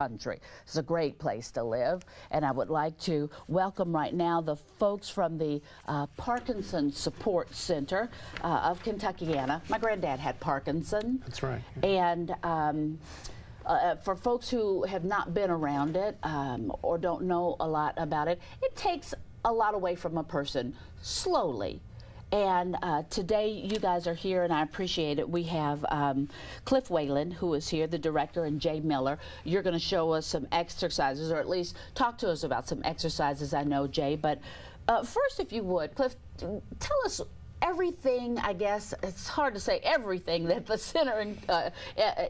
country. It's a great place to live, and I would like to welcome right now the folks from the Parkinson Support Center of Kentuckiana. My granddad had Parkinson. That's right. And for folks who have not been around it or don't know a lot about it, it takes a lot away from a person slowly. And today you guys are here, and I appreciate it. We have Cliff Whalin, who is here, the director, and Jay Miller. You're going to show us some exercises, or at least talk to us about some exercises, I know, Jay. But first, if you would, Cliff, tell us everything, I guess, it's hard to say everything that the center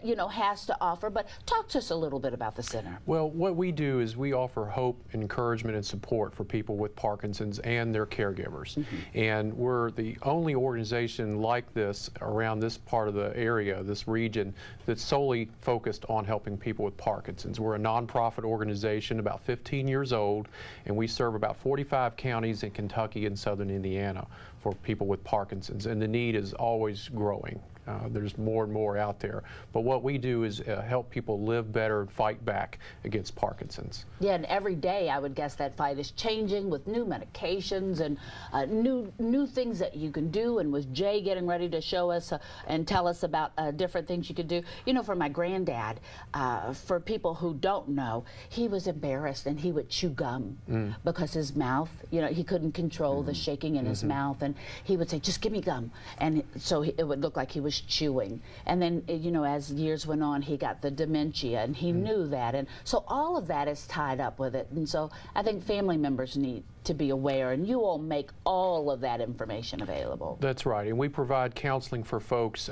you know, has to offer, but talk to us a little bit about the center. Well, what we do is we offer hope, encouragement, and support for people with Parkinson's and their caregivers. And we're the only organization like this around this part of the area, this region, that's solely focused on helping people with Parkinson's. We're a nonprofit organization, about 15 years old, and we serve about 45 counties in Kentucky and southern Indiana for people with Parkinson's, and the need is always growing. There's more and more out there. But what we do is help people live better and fight back against Parkinson's. Yeah, and every day I would guess that fight is changing with new medications and new things that you can do. And with Jay getting ready to show us and tell us about different things you could do. You know, for my granddad, for people who don't know, he was embarrassed and he would chew gum because his mouth, you know, he couldn't control the shaking in his mouth, and he would say, "Just give me gum," and so it would look like he was chewing. And then, you know, as years went on, he got the dementia, and he knew that, and so all of that is tied up with it. And so I think family members need to be aware, and you all make all of that information available. That's right, and we provide counseling for folks.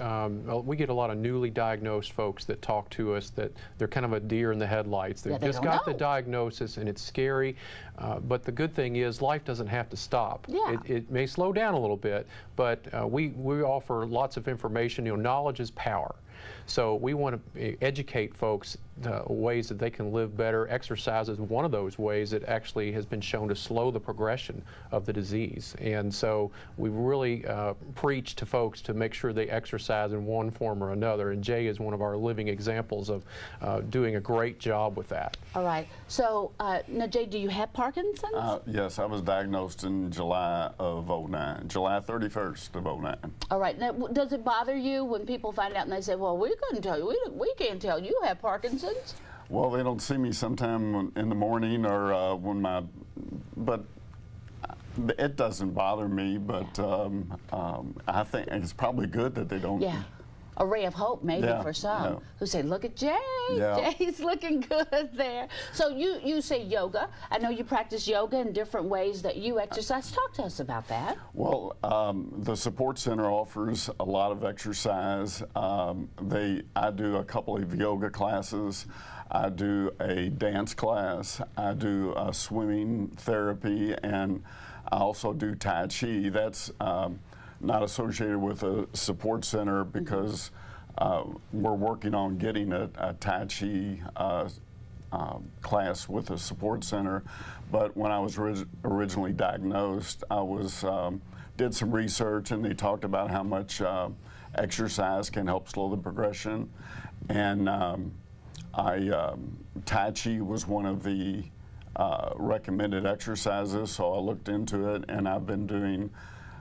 We get a lot of newly diagnosed folks that talk to us that they're kind of a deer in the headlights. They've just got the diagnosis, and it's scary, but the good thing is life doesn't have to stop. It may slow down a little bit, but we offer lots of information. You know, knowledge is power. So we want to educate folks ways that they can live better. Exercise is one of those ways that actually has been shown to slow the progression of the disease. And so we really preach to folks to make sure they exercise in one form or another. And Jay is one of our living examples of doing a great job with that. All right. So now, Jay, do you have Parkinson's? Yes, I was diagnosed in July of '09, July 31st of '09. All right. Now, does it bother you when people find out and they say, "Well, we couldn't tell you. We can't tell you have Parkinson's"? Well, they don't see me sometime in the morning or when but it doesn't bother me, but I think it's probably good that they don't. Yeah. A ray of hope maybe for some who say, "Look at Jay, Jay's looking good there." So you say yoga. I know you practice yoga in different ways that you exercise. Talk to us about that. Well, the support center offers a lot of exercise. I do a couple of yoga classes. I do a dance class. I do swimming therapy, and I also do Tai Chi. That's not associated with a support center because we're working on getting a Tai Chi class with a support center. But when I was originally diagnosed, I did some research, and they talked about how much exercise can help slow the progression. And Tai Chi was one of the recommended exercises, so I looked into it, and I've been doing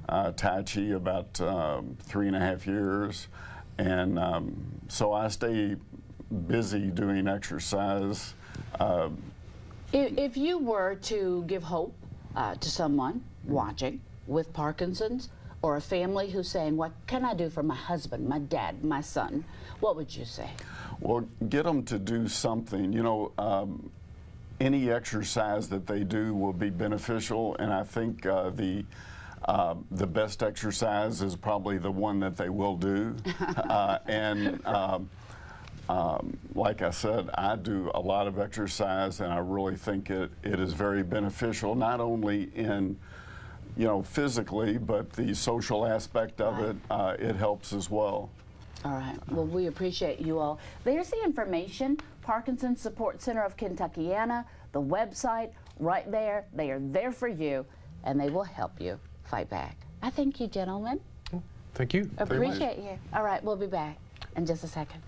Tai Chi about 3.5 years, and so I stay busy doing exercise. If you were to give hope to someone watching with Parkinson's, or a family who's saying, "What can I do for my husband, my dad, my son?" what would you say? Well, get them to do something. You know, any exercise that they do will be beneficial, and I think the best exercise is probably the one that they will do. Like I said, I do a lot of exercise, and I really think it is very beneficial, not only in, you know, physically, but the social aspect of it, it helps as well. All right. Well, we appreciate you all. There's the information, Parkinson Support Center of Kentuckiana, the website right there. They are there for you, and they will help you fight back. I thank you, gentlemen. Thank you. Appreciate you. All right, we'll be back in just a second.